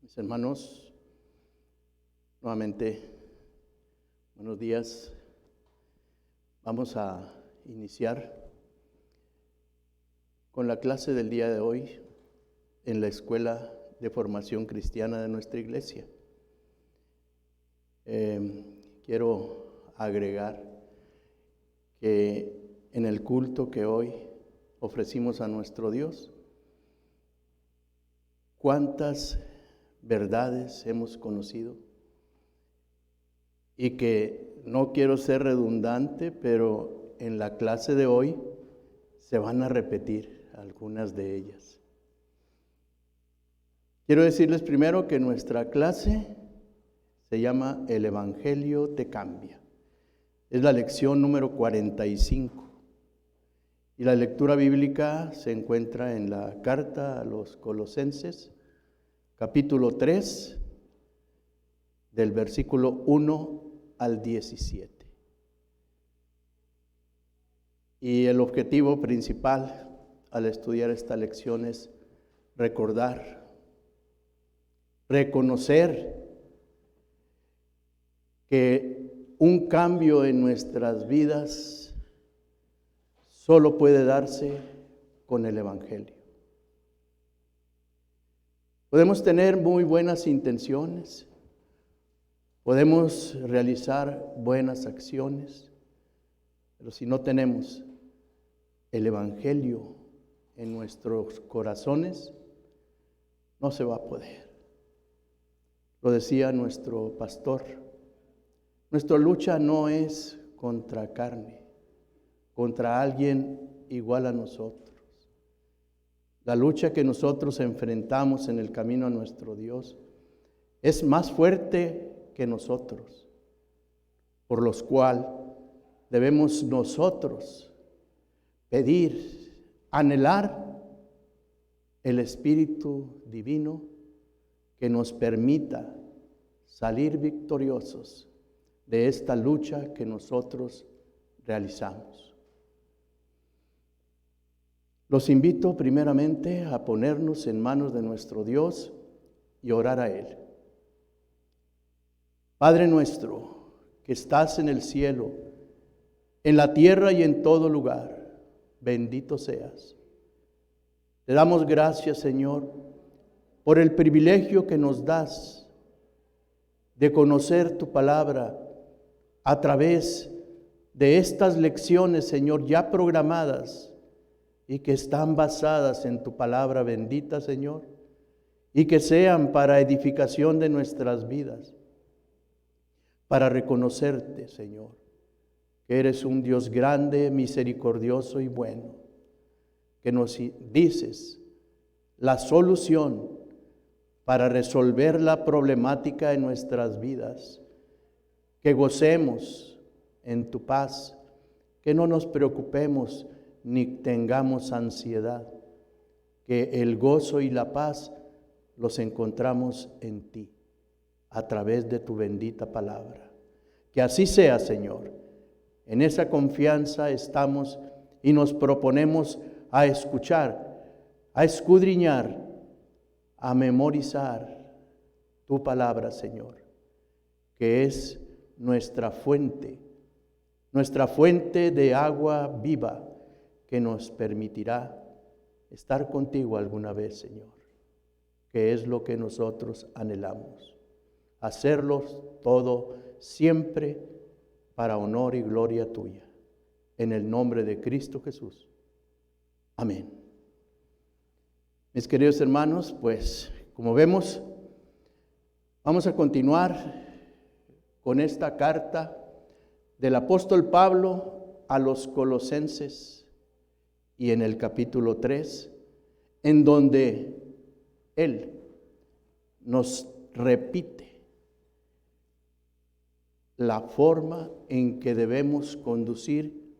Mis hermanos, nuevamente, buenos días. Vamos a iniciar con la clase del día de hoy en la Escuela de Formación Cristiana de nuestra iglesia. Quiero agregar que en el culto que hoy ofrecimos a nuestro Dios, cuántas verdades hemos conocido, y que no quiero ser redundante, pero en la clase de hoy se van a repetir algunas de ellas. Quiero decirles primero que nuestra clase se llama El Evangelio te cambia. Es la lección número 45. Y la lectura bíblica se encuentra en la carta a los Colosenses, capítulo 3, del versículo 1 al 17. Y el objetivo principal al estudiar esta lección es recordar, reconocer que un cambio en nuestras vidas solo puede darse con el Evangelio. Podemos tener muy buenas intenciones, podemos realizar buenas acciones, pero si no tenemos el Evangelio en nuestros corazones, no se va a poder. Lo decía nuestro pastor, nuestra lucha no es contra carne, contra alguien igual a nosotros. La lucha que nosotros enfrentamos en el camino a nuestro Dios es más fuerte que nosotros, por lo cual debemos nosotros pedir, anhelar el Espíritu Divino que nos permita salir victoriosos de esta lucha que nosotros realizamos. Los invito primeramente a ponernos en manos de nuestro Dios y orar a Él. Padre nuestro, que estás en el cielo, en la tierra y en todo lugar, bendito seas. Te damos gracias, Señor, por el privilegio que nos das de conocer tu palabra a través de estas lecciones, Señor, ya programadas, y que están basadas en tu palabra bendita, Señor, y que sean para edificación de nuestras vidas, para reconocerte, Señor, que eres un Dios grande, misericordioso y bueno, que nos dices la solución para resolver la problemática en nuestras vidas, que gocemos en tu paz, que no nos preocupemos ni tengamos ansiedad, que el gozo y la paz los encontramos en ti, a través de tu bendita palabra. Que así sea, Señor. En esa confianza estamos y nos proponemos a escuchar, a escudriñar, a memorizar tu palabra, Señor, que es nuestra fuente de agua viva, que nos permitirá estar contigo alguna vez, Señor, que es lo que nosotros anhelamos. Hacerlo todo siempre para honor y gloria tuya. En el nombre de Cristo Jesús. Amén. Mis queridos hermanos, pues como vemos, vamos a continuar con esta carta del apóstol Pablo a los Colosenses. Y en el capítulo 3, en donde Él nos repite la forma en que debemos conducir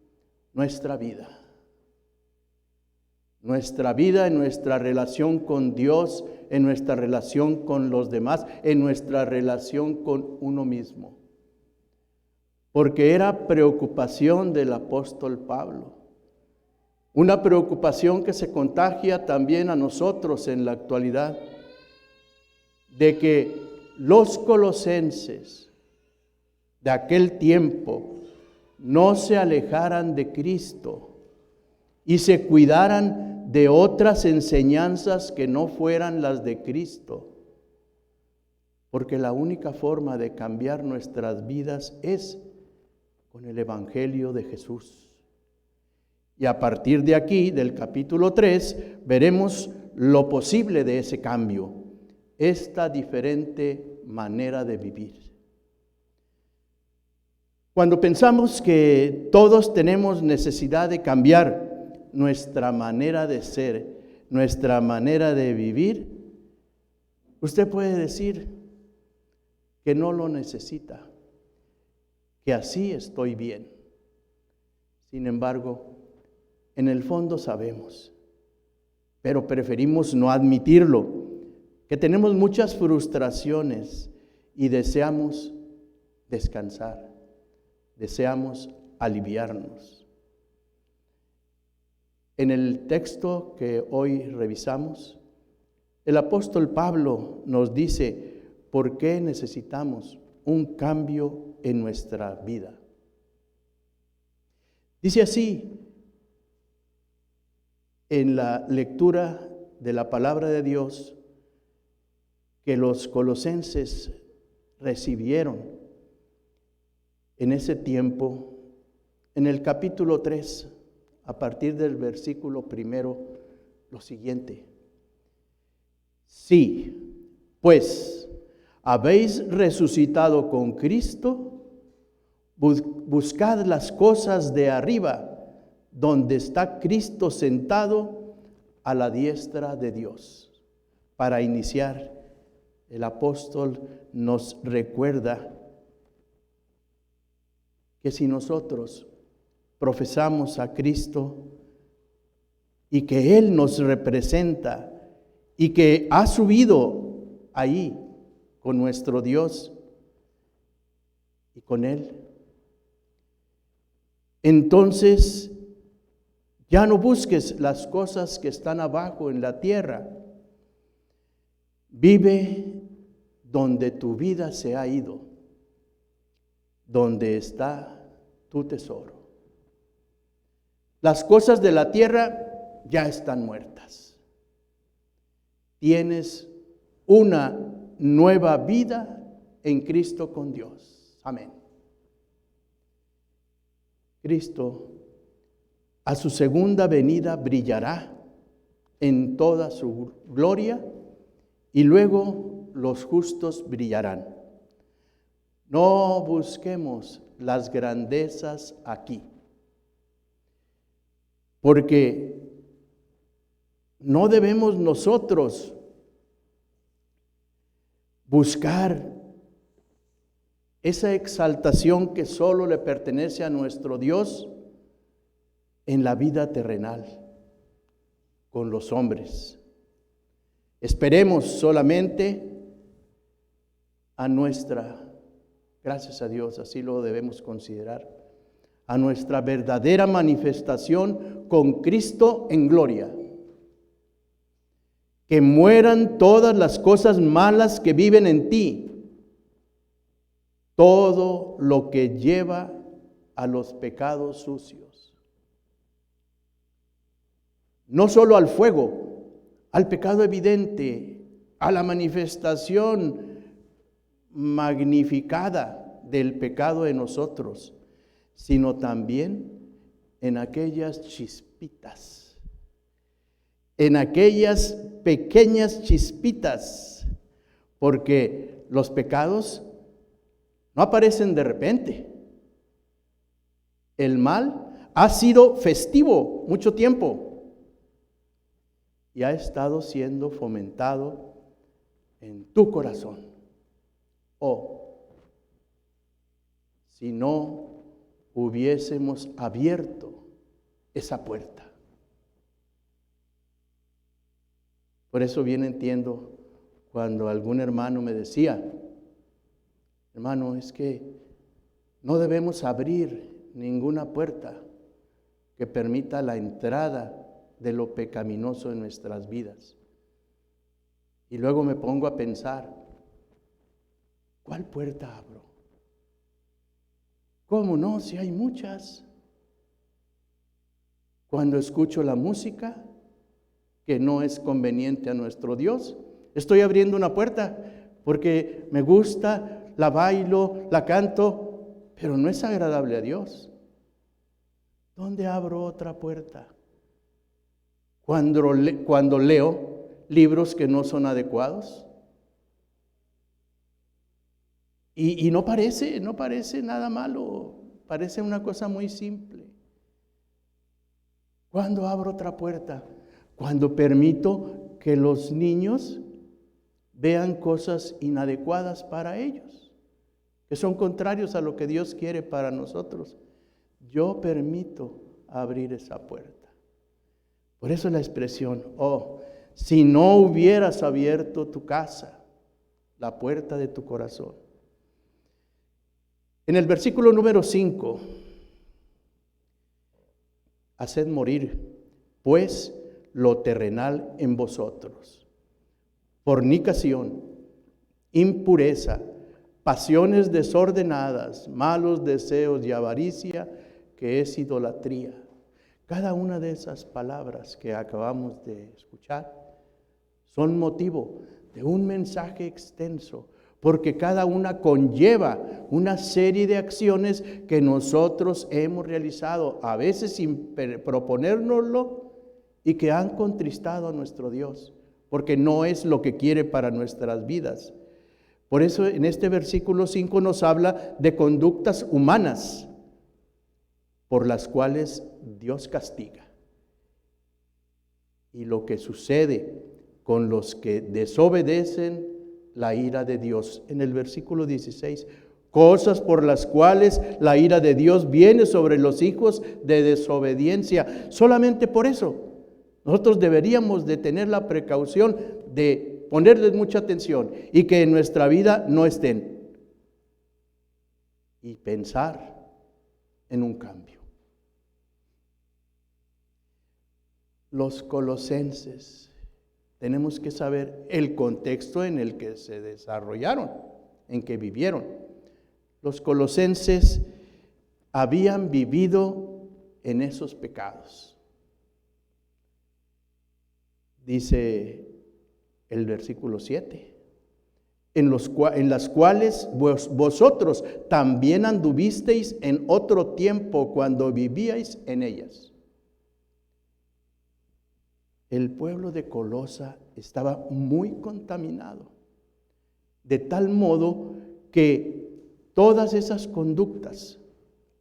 nuestra vida. Nuestra vida en nuestra relación con Dios, en nuestra relación con los demás, en nuestra relación con uno mismo. Porque era preocupación del apóstol Pablo. Una preocupación que se contagia también a nosotros en la actualidad. de que los colosenses de aquel tiempo no se alejaran de Cristo y se cuidaran de otras enseñanzas que no fueran las de Cristo. Porque la única forma de cambiar nuestras vidas es con el Evangelio de Jesús. Y a partir de aquí, del capítulo 3, veremos lo posible de ese cambio, esta diferente manera de vivir. Cuando pensamos que todos tenemos necesidad de cambiar nuestra manera de ser, nuestra manera de vivir, usted puede decir que no lo necesita, que así estoy bien. Sin embargo, en el fondo sabemos, pero preferimos no admitirlo, que tenemos muchas frustraciones y deseamos descansar, deseamos aliviarnos. En el texto que hoy revisamos, el apóstol Pablo nos dice por qué necesitamos un cambio en nuestra vida. Dice así, en la lectura de la palabra de Dios, que los colosenses recibieron en ese tiempo, en el capítulo 3, a partir del versículo 1, lo siguiente: sí, pues habéis resucitado con Cristo, buscad las cosas de arriba, donde está Cristo sentado a la diestra de Dios. Para iniciar, el apóstol nos recuerda que si nosotros profesamos a Cristo y que Él nos representa y que ha subido ahí con nuestro Dios y con Él, entonces ya no busques las cosas que están abajo en la tierra. Vive donde tu vida se ha ido, donde está tu tesoro. Las cosas de la tierra ya están muertas. Tienes una nueva vida en Cristo con Dios. Amén. Cristo a su segunda venida brillará en toda su gloria y luego los justos brillarán. No busquemos las grandezas aquí, porque no debemos nosotros buscar esa exaltación que solo le pertenece a nuestro Dios en la vida terrenal, con los hombres. Esperemos solamente a nuestra, gracias a Dios, así lo debemos considerar, a nuestra verdadera manifestación con Cristo en gloria. Que mueran todas las cosas malas que viven en ti, todo lo que lleva a los pecados sucios. No solo al fuego, al pecado evidente, a la manifestación magnificada del pecado en nosotros, sino también en aquellas chispitas, en aquellas pequeñas chispitas, porque los pecados no aparecen de repente. El mal ha sido festivo mucho tiempo y ha estado siendo fomentado en tu corazón. Si no hubiésemos abierto esa puerta. Por eso bien entiendo cuando algún hermano me decía: hermano, es que no debemos abrir ninguna puerta que permita la entrada de lo pecaminoso en nuestras vidas. Y luego me pongo a pensar, ¿Cuál puerta abro? ¿Cómo no? Si hay muchas. Cuando escucho la música que no es conveniente a nuestro Dios, estoy abriendo una puerta porque me gusta, la bailo, la canto, pero no es agradable a Dios. ¿Dónde abro otra puerta? Cuando leo libros que no son adecuados. Y no parece nada malo, parece una cosa muy simple. ¿Cuándo abro otra puerta? Cuando permito que los niños vean cosas inadecuadas para ellos, que son contrarios a lo que Dios quiere para nosotros. Yo permito abrir esa puerta. Por eso la expresión, si no hubieras abierto tu casa, la puerta de tu corazón. En el versículo número 5, haced morir, pues, lo terrenal en vosotros: fornicación, impureza, pasiones desordenadas, malos deseos y avaricia, que es idolatría. Cada una de esas palabras que acabamos de escuchar son motivo de un mensaje extenso, porque cada una conlleva una serie de acciones que nosotros hemos realizado, a veces sin proponérnoslo, y que han contristado a nuestro Dios, porque no es lo que quiere para nuestras vidas. Por eso en este versículo 5 nos habla de conductas humanas por las cuales Dios castiga. Y lo que sucede con los que desobedecen la ira de Dios. En el versículo 16, cosas por las cuales la ira de Dios viene sobre los hijos de desobediencia. Solamente por eso, nosotros deberíamos de tener la precaución de ponerles mucha atención y que en nuestra vida no estén. Y pensar en un cambio. Los colosenses, tenemos que saber el contexto en el que se desarrollaron, en que vivieron. Los colosenses habían vivido en esos pecados. Dice el versículo 7, en las cuales vosotros también anduvisteis en otro tiempo cuando vivíais en ellas. El pueblo de Colosa estaba muy contaminado, de tal modo que todas esas conductas,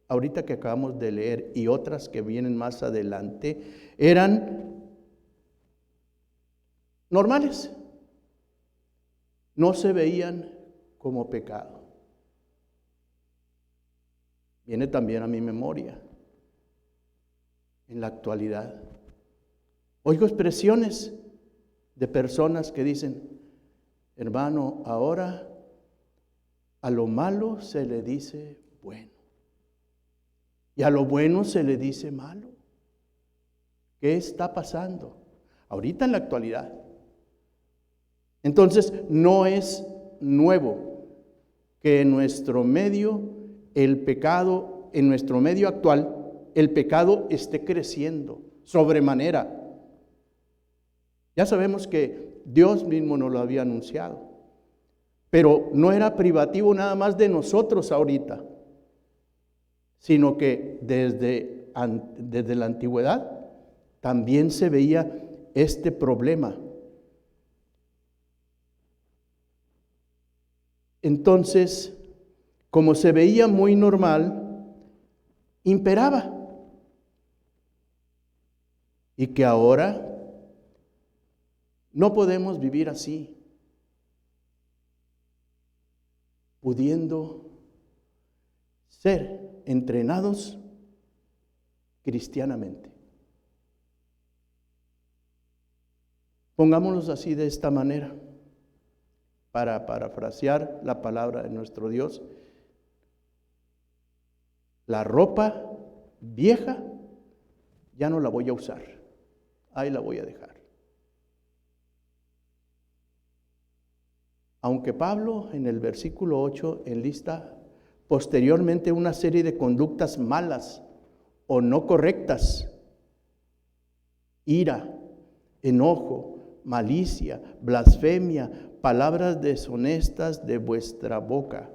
ahorita que acabamos de leer y otras que vienen más adelante, eran normales, no se veían como pecado. Viene también a mi memoria, en la actualidad, oigo expresiones de personas que dicen: hermano, ahora a lo malo se le dice bueno y a lo bueno se le dice malo. ¿Qué está pasando ahorita en la actualidad? Entonces, no es nuevo que en nuestro medio el pecado, en nuestro medio actual, el pecado esté creciendo sobremanera. Ya sabemos que Dios mismo nos lo había anunciado, pero no era privativo nada más de nosotros ahorita, sino que desde la antigüedad también se veía este problema. Entonces, como se veía muy normal, imperaba. Y que ahora no podemos vivir así, pudiendo ser entrenados cristianamente. Pongámonos así de esta manera, para parafrasear la palabra de nuestro Dios: la ropa vieja ya no la voy a usar, ahí la voy a dejar. Aunque Pablo en el versículo 8 enlista posteriormente una serie de conductas malas o no correctas: ira, enojo, malicia, blasfemia, palabras deshonestas de vuestra boca.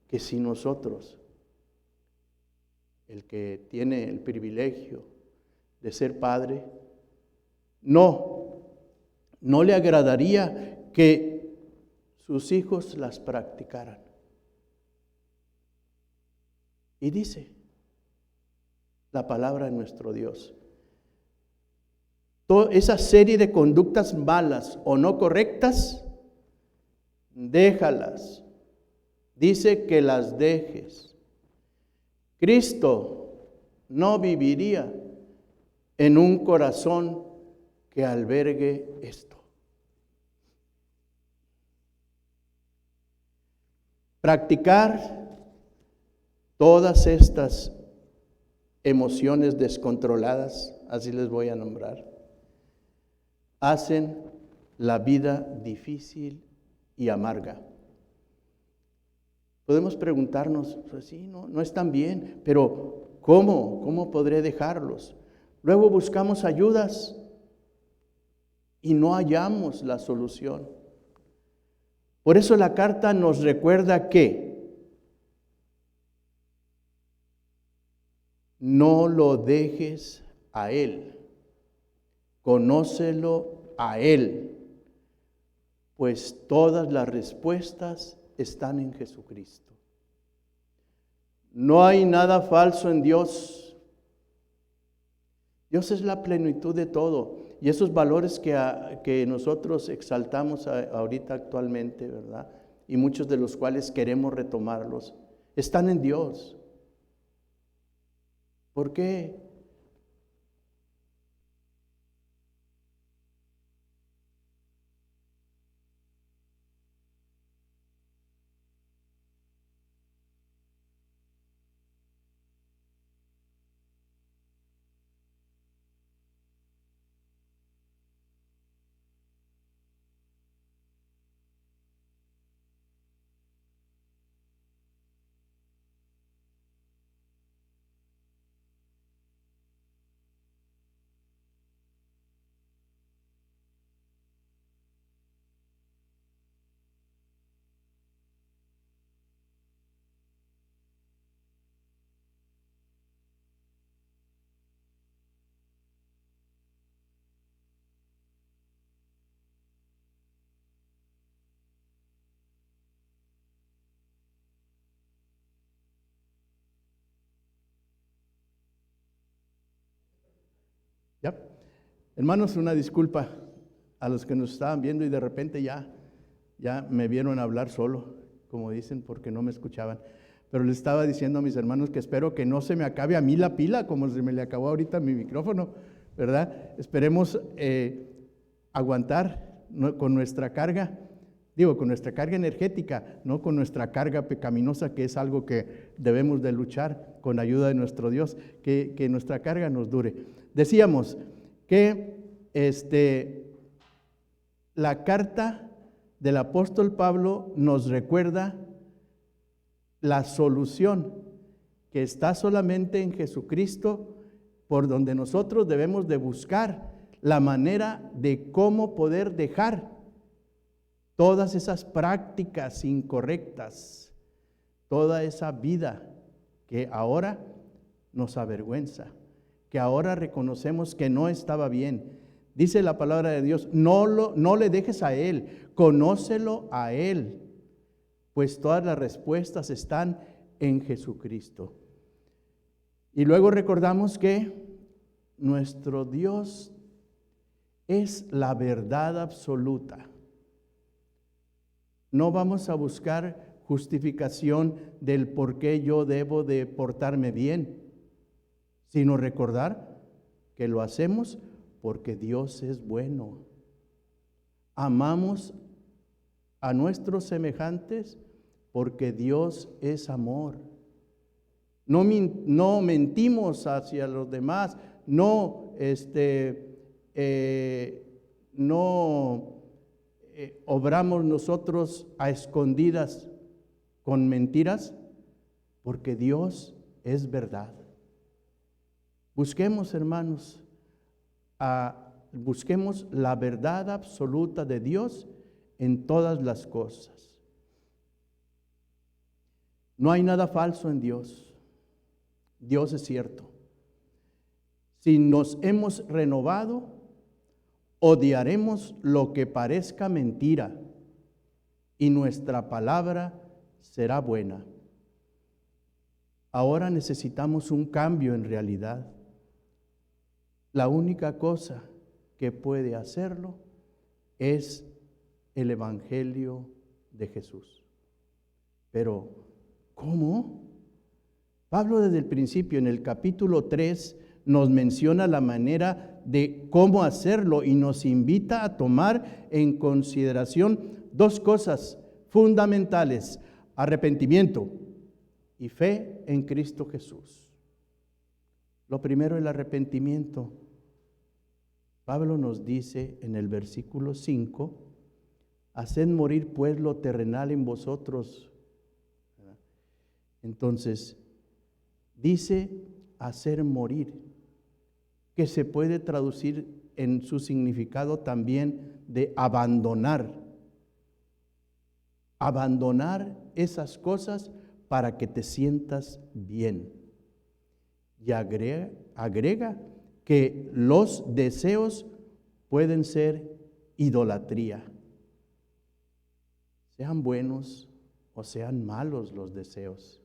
Que si nosotros, el que tiene el privilegio de ser padre, no le agradaría que sus hijos las practicaran. Y dice la palabra de nuestro Dios: toda esa serie de conductas malas o no correctas, déjalas. Dice que las dejes. Cristo no viviría en un corazón que albergue esto. Practicar todas estas emociones descontroladas, así les voy a nombrar, hacen la vida difícil y amarga. Podemos preguntarnos, pues sí, no están bien, pero ¿cómo podré dejarlos? Luego buscamos ayudas y no hallamos la solución. Por eso la carta nos recuerda que no lo dejes a Él, conócelo a Él, pues todas las respuestas están en Jesucristo. No hay nada falso en Dios. Dios es la plenitud de todo. Y esos valores que nosotros exaltamos ahorita actualmente, ¿verdad? Y muchos de los cuales queremos retomarlos, están en Dios. ¿Por qué? ¿Ya? Hermanos, una disculpa a los que nos estaban viendo y de repente ya me vieron hablar solo, como dicen, porque no me escuchaban. Pero les estaba diciendo a mis hermanos que espero que no se me acabe a mí la pila, como se me le acabó ahorita mi micrófono, ¿verdad? Esperemos aguantar con nuestra carga, con nuestra carga energética, no con nuestra carga pecaminosa, que es algo que debemos de luchar con ayuda de nuestro Dios, que nuestra carga nos dure. Decíamos que la carta del apóstol Pablo nos recuerda la solución que está solamente en Jesucristo, por donde nosotros debemos de buscar la manera de cómo poder dejar todas esas prácticas incorrectas, toda esa vida que ahora nos avergüenza, que ahora reconocemos que no estaba bien. Dice la palabra de Dios: no le dejes a Él, conócelo a Él, pues todas las respuestas están en Jesucristo. Y luego recordamos que nuestro Dios es la verdad absoluta. No vamos a buscar justificación del por qué yo debo de portarme bien, sino recordar que lo hacemos porque Dios es bueno. Amamos a nuestros semejantes porque Dios es amor. No mentimos hacia los demás, no obramos nosotros a escondidas con mentiras? Porque Dios es verdad. Busquemos, hermanos, busquemos la verdad absoluta de Dios en todas las cosas. No hay nada falso en Dios. Dios es cierto. Si nos hemos renovado, odiaremos lo que parezca mentira y nuestra palabra será buena. Ahora necesitamos un cambio en realidad. La única cosa que puede hacerlo es el Evangelio de Jesús. Pero, ¿cómo? Pablo desde el principio, en el capítulo 3, nos menciona la manera de cómo hacerlo y nos invita a tomar en consideración dos cosas fundamentales: arrepentimiento y fe en Cristo Jesús. Lo primero, el arrepentimiento. Pablo nos dice en el versículo 5, haced morir pues lo terrenal en vosotros. Entonces, dice hacer morir, que se puede traducir en su significado también de abandonar. Abandonar esas cosas para que te sientas bien. Y agrega que los deseos pueden ser idolatría. Sean buenos o sean malos los deseos,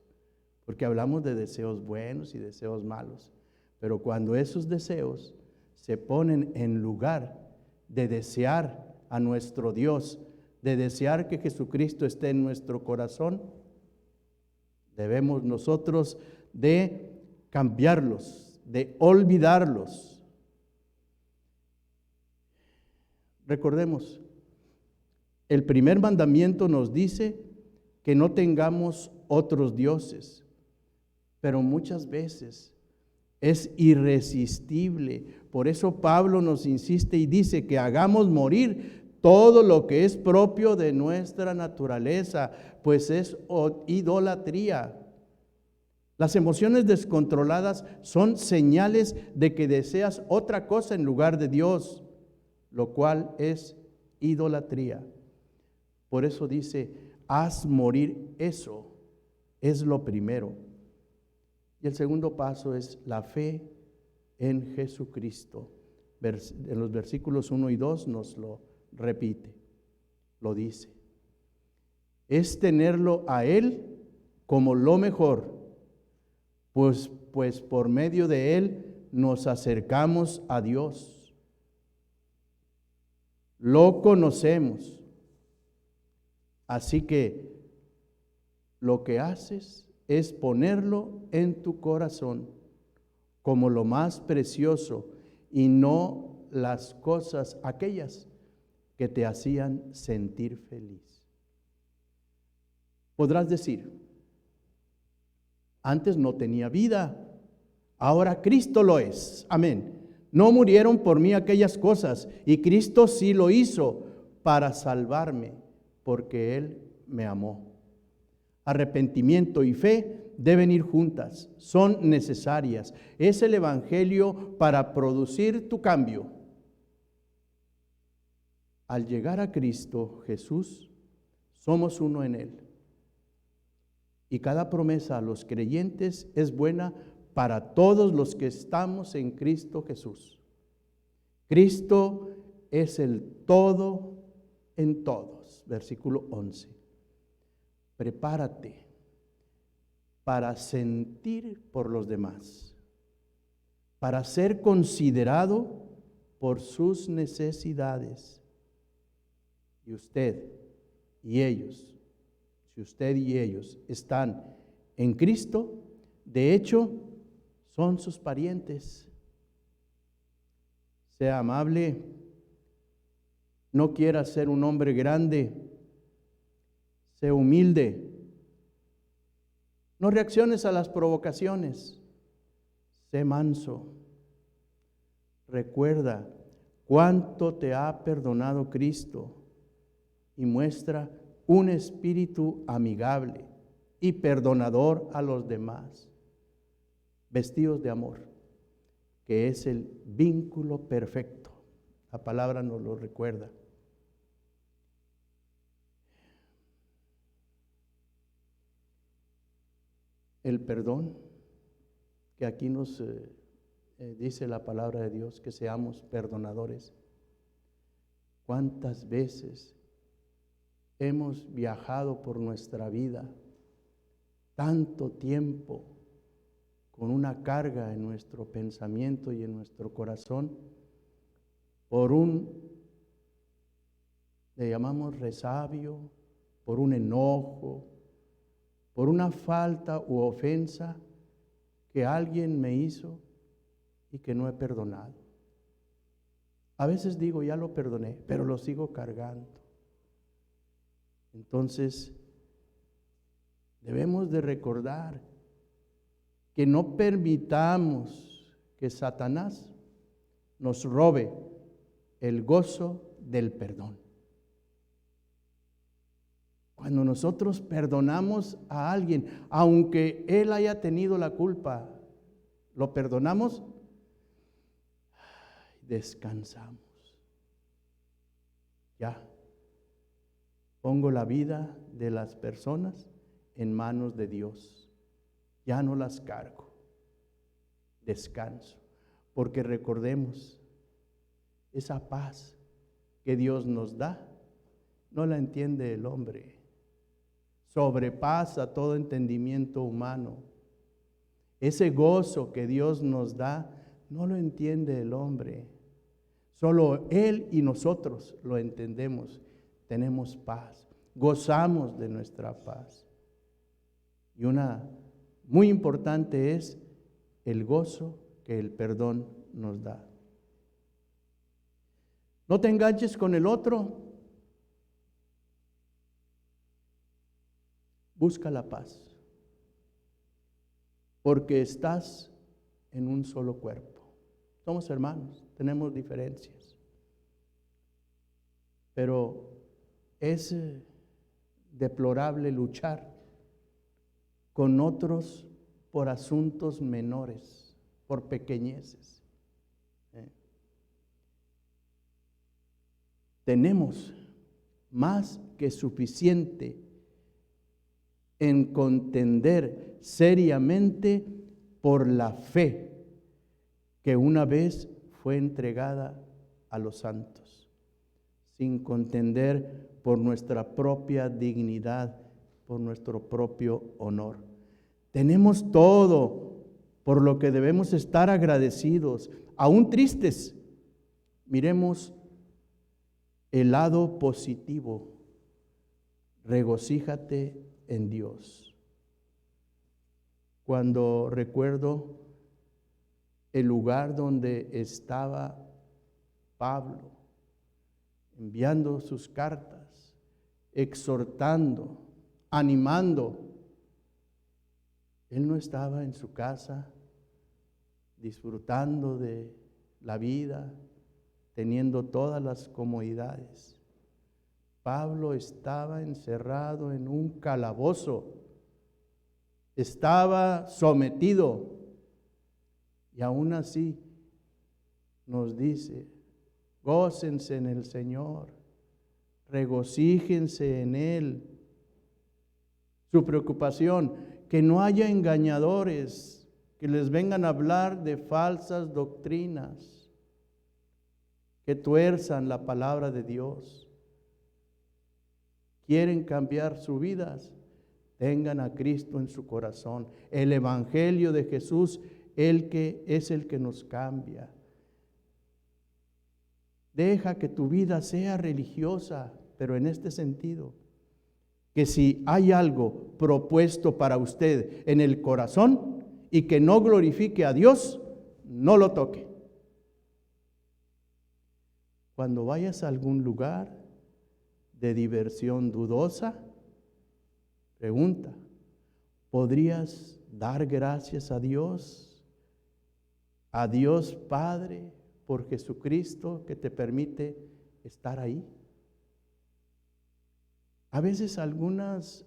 porque hablamos de deseos buenos y deseos malos, pero cuando esos deseos se ponen en lugar de desear a nuestro Dios, de desear que Jesucristo esté en nuestro corazón, debemos nosotros de cambiarlos, de olvidarlos. Recordemos, el primer mandamiento nos dice que no tengamos otros dioses, pero muchas veces es irresistible. Por eso Pablo nos insiste y dice que hagamos morir todo lo que es propio de nuestra naturaleza, pues es idolatría. Las emociones descontroladas son señales de que deseas otra cosa en lugar de Dios, lo cual es idolatría. Por eso dice, haz morir eso, es lo primero. Y el segundo paso es la fe en Jesucristo. En los versículos 1 y 2 nos lo repite, lo dice. Es tenerlo a Él como lo mejor, pues por medio de Él nos acercamos a Dios. Lo conocemos. Así que lo que haces es ponerlo en tu corazón como lo más precioso y no las cosas aquellas que te hacían sentir feliz. Podrás decir, antes no tenía vida, ahora Cristo lo es. Amén. No murieron por mí aquellas cosas y Cristo sí lo hizo para salvarme, porque Él me amó. Arrepentimiento y fe deben ir juntas, son necesarias. Es el Evangelio para producir tu cambio. Al llegar a Cristo Jesús, somos uno en Él. Y cada promesa a los creyentes es buena para todos los que estamos en Cristo Jesús. Cristo es el todo en todos. Versículo 11. Prepárate para sentir por los demás, para ser considerado por sus necesidades. Y usted y ellos, si usted y ellos están en Cristo, de hecho, son sus parientes. Sea amable, no quiera ser un hombre grande, sé humilde. No reacciones a las provocaciones, sé manso. Recuerda cuánto te ha perdonado Cristo y muestra un espíritu amigable y perdonador a los demás, vestidos de amor, que es el vínculo perfecto. La palabra nos lo recuerda. El perdón, que aquí nos dice la palabra de Dios, que seamos perdonadores. ¿Cuántas veces hemos viajado por nuestra vida tanto tiempo con una carga en nuestro pensamiento y en nuestro corazón por le llamamos resabio, por un enojo, por una falta u ofensa que alguien me hizo y que no he perdonado? A veces digo, ya lo perdoné, pero lo sigo cargando. Entonces, debemos de recordar que no permitamos que Satanás nos robe el gozo del perdón. Cuando nosotros perdonamos a alguien, aunque él haya tenido la culpa, lo perdonamos, descansamos. Ya, pongo la vida de las personas en manos de Dios. Ya no las cargo. Descanso. Porque recordemos, esa paz que Dios nos da, no la entiende el hombre. Sobrepasa todo entendimiento humano. Ese gozo que Dios nos da, no lo entiende el hombre. Solo Él y nosotros lo entendemos. Tenemos paz. Gozamos de nuestra paz. Y una muy importante es el gozo que el perdón nos da. No te enganches con el otro. Busca la paz, porque estás en un solo cuerpo. Somos hermanos, tenemos diferencias, pero es deplorable luchar con otros por asuntos menores, por pequeñeces. Tenemos más que suficiente en contender seriamente por la fe que una vez fue entregada a los santos, sin contender por nuestra propia dignidad, por nuestro propio honor. Tenemos todo por lo que debemos estar agradecidos, aún tristes. Miremos el lado positivo. Regocíjate en Dios. Cuando recuerdo el lugar donde estaba Pablo, enviando sus cartas, exhortando, animando, él no estaba en su casa disfrutando de la vida, teniendo todas las comodidades. Pablo estaba encerrado en un calabozo, estaba sometido, y aún así nos dice: gócense en el Señor, regocíjense en Él. Su preocupación, que no haya engañadores que les vengan a hablar de falsas doctrinas, que tuerzan la palabra de Dios. Quieren cambiar sus vidas, tengan a Cristo en su corazón. El Evangelio de Jesús, el que es el que nos cambia. Deja que tu vida sea religiosa, pero en este sentido, que si hay algo propuesto para usted en el corazón y que no glorifique a Dios, no lo toque. Cuando vayas a algún lugar de diversión dudosa, pregunta: ¿podrías dar gracias a Dios Padre, por Jesucristo que te permite estar ahí? A veces algunas,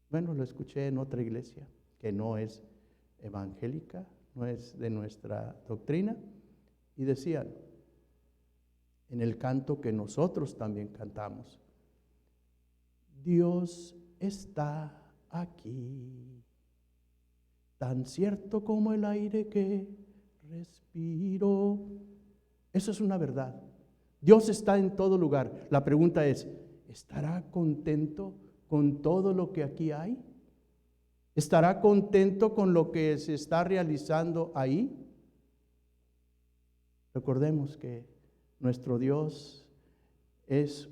bueno, lo escuché en otra iglesia que no es evangélica, no es de nuestra doctrina, y decían en el canto que nosotros también cantamos: Dios está aquí, tan cierto como el aire que respiro. Eso es una verdad. Dios está en todo lugar. La pregunta es, ¿estará contento con todo lo que aquí hay? ¿Estará contento con lo que se está realizando ahí? Recordemos que nuestro Dios es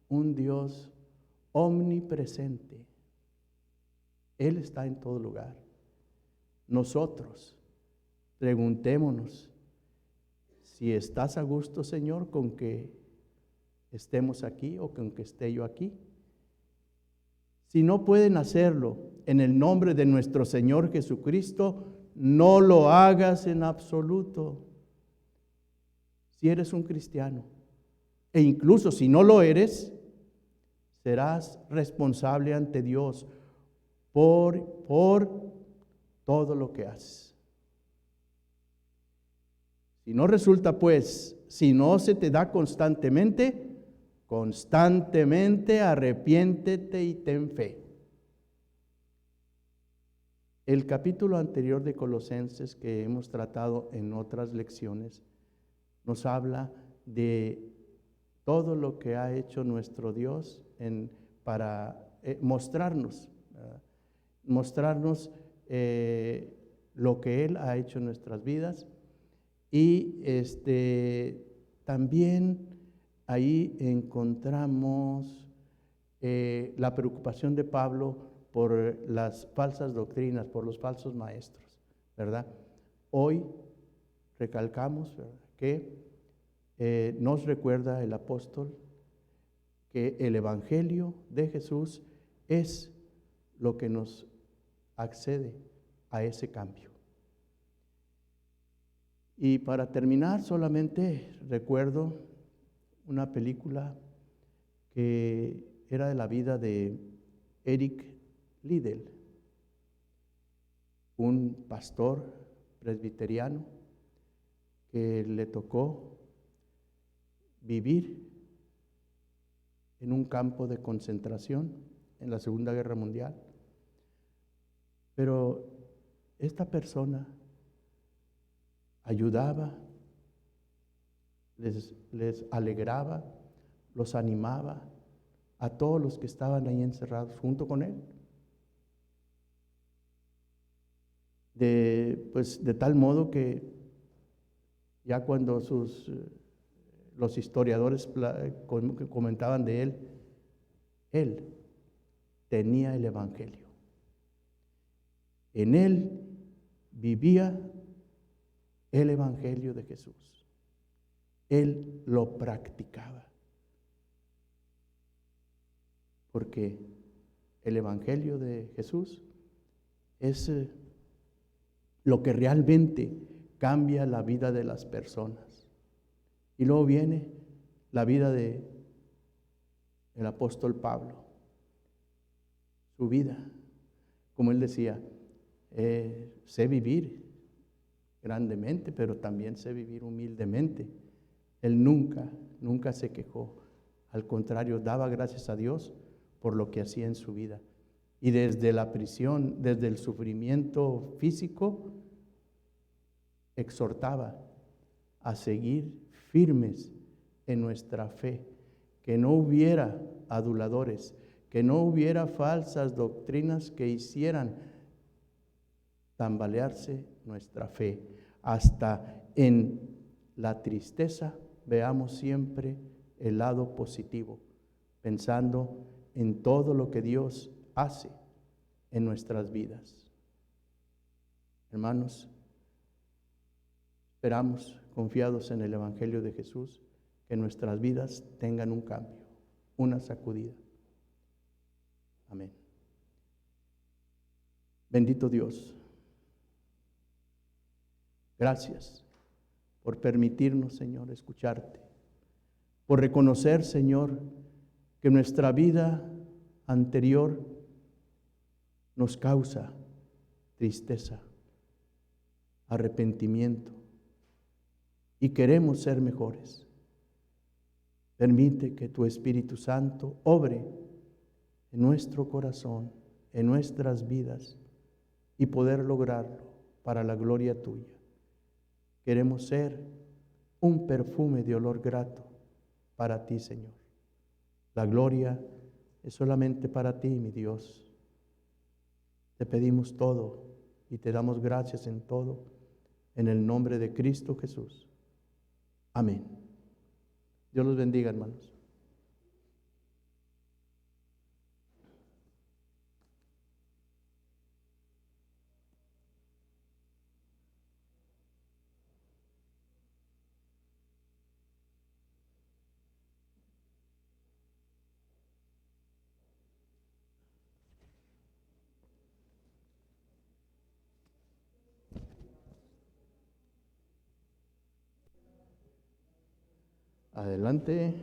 un Dios omnipresente. Él está en todo lugar. Nosotros preguntémonos si estás a gusto, Señor, con que estemos aquí o con que esté yo aquí. Si no pueden hacerlo en el nombre de nuestro Señor Jesucristo, no lo hagas en absoluto. Si eres un cristiano, e incluso si no lo eres, serás responsable ante Dios por todo lo que haces. Si no resulta, pues, si no se te da constantemente arrepiéntete y ten fe. El capítulo anterior de Colosenses que hemos tratado en otras lecciones nos habla de todo lo que ha hecho nuestro Dios para mostrarnos lo que Él ha hecho en nuestras vidas. Y también ahí encontramos la preocupación de Pablo por las falsas doctrinas, por los falsos maestros, ¿verdad? Hoy recalcamos, ¿verdad?, que nos recuerda el apóstol que el Evangelio de Jesús es lo que nos accede a ese cambio. Y para terminar, solamente recuerdo una película que era de la vida de Eric Liddell, un pastor presbiteriano que le tocó vivir en un campo de concentración en la Segunda Guerra Mundial. Pero esta persona ayudaba, les alegraba, los animaba a todos los que estaban ahí encerrados junto con él. De tal modo que ya cuando los historiadores comentaban de él tenía el Evangelio. En él vivía el Evangelio de Jesús. Él lo practicaba. Porque el Evangelio de Jesús es lo que realmente cambia la vida de las personas. Y luego viene la vida del apóstol Pablo. Su vida, como él decía, sé vivir grandemente, pero también sé vivir humildemente. Él nunca se quejó. Al contrario, daba gracias a Dios por lo que hacía en su vida. Y desde la prisión, desde el sufrimiento físico, exhortaba a seguir firmes en nuestra fe, que no hubiera aduladores, que no hubiera falsas doctrinas que hicieran tambalearse nuestra fe. Hasta en la tristeza veamos siempre el lado positivo, pensando en todo lo que Dios hace en nuestras vidas. Hermanos, esperamos, confiados en el Evangelio de Jesús, que nuestras vidas tengan un cambio, una sacudida. Amén. Bendito Dios. Gracias por permitirnos, Señor, escucharte, por reconocer, Señor, que que nuestra vida anterior nos causa tristeza, arrepentimiento, y queremos ser mejores. Permite que tu Espíritu Santo obre en nuestro corazón, en nuestras vidas, y poder lograrlo para la gloria tuya. Queremos ser un perfume de olor grato para ti, Señor. La gloria es solamente para ti, mi Dios. Te pedimos todo y te damos gracias en todo, en el nombre de Cristo Jesús. Amén. Dios los bendiga, hermanos. Adelante.